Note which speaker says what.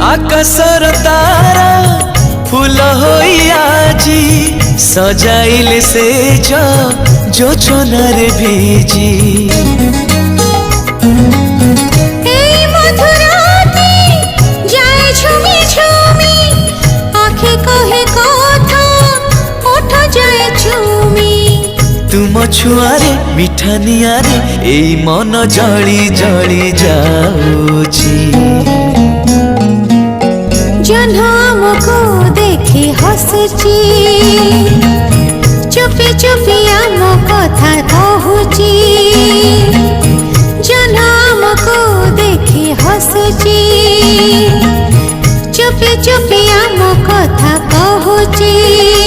Speaker 1: आकाशर तारा फूल होई आजी सजाइले से जो चोनार भेजी तुम छुआरे मिठानियारे एई मन जली जली जाऊची
Speaker 2: जन्म को देखी हसुची चुपी चुपी आम कथा कहूची जन्म को देखी हसुची चुपी चुपी आम कथा कहूची।